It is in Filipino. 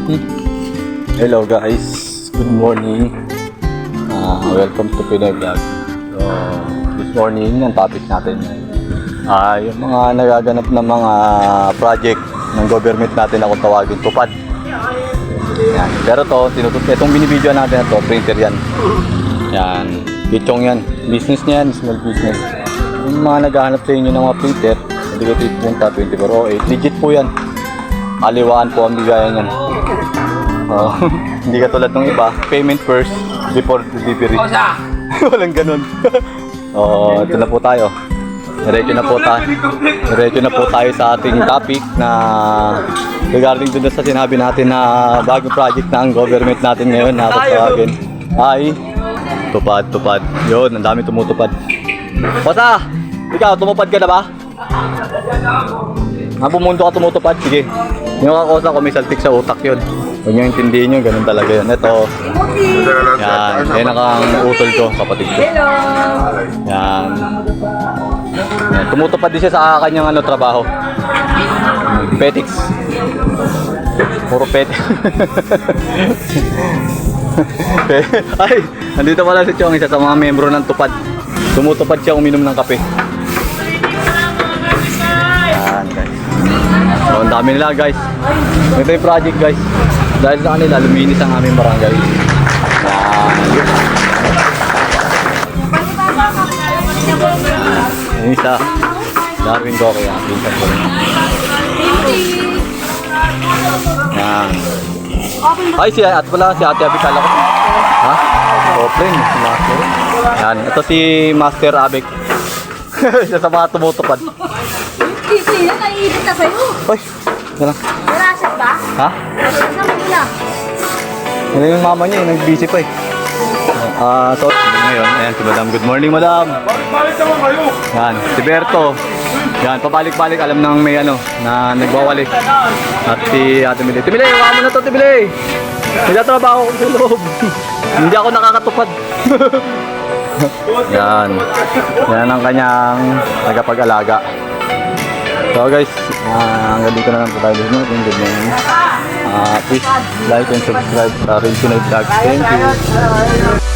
Hello guys, good morning. Welcome to Pinoy Vlog. So, this morning, ang topic natin yung mga nagaganap na mga project ng government natin na kung tawagin tupad. Yan. Pero itong binibidyo natin na to, printer yan. Yan, kitchong yan. Business niya yan, small business. Yung mga naghahanap sa inyo ng mga printer, hindi ko pupunta 24/8. Legit po yan. Aliwaan po ang bigayan yan. Hindi katulad ng iba, payment first before delivery. Walang ganun. Ito na po tayo. Diretso na po tayo sa ating topic na regarding dun sa sinabi natin na bagong project na ang government natin ngayon na tawagin ay tupad. Yun, ang dami tumutupad. Kosa! Ikaw, tumupad ka na ba? Bumundo ka tumutupad? Sige. Yung kakosa ko may saltik sa utak yun. Huwag nyo intindihin nyo, ganun talaga yun. Ito. Yan ang utol ko, kapatid ko. Yan. Tumutupad din siya sa kanyang trabaho. Petics. Puro petics. Ay, nandito pala si Chong, isa sa mga membro ng tupad. Tumutupad siya uminom ng kape. Yan guys. So, ang dami nila guys. Ito yung project guys. Dahil sa kanila, luminis ang aming barangay. Yan isa. Darwin ko kaya. Pinsan ko rin. Yan. Ay, si Ate Abik. Ha? Open. Si Master. Yan. Ito si Master Abik. Siya sa mga tumutupad. Ito yun, naiibig na sa'yo. Uy, yan lang. Narasap ba? Ha? Nasama mo lang. Yan yung mama niya, nag-busy pa eh. So, ngayon, ayan si Madam. Good morning, Madam. Balik naman kayo. Yan, si Berto. Yan, pabalik-balik, alam nang may na nagwawalik. At si Ate Milay. Timilay, huwag mo na to, Timilay. Nagtatrabaho ko sa loob. Hindi ako nakakatupad. Yan. Yan ang kanyang tagapag-alaga. So guys, hanggang dito na lang po tayo. Good morning. Please like and subscribe sa Rin Pinoy Vlog. Thank you.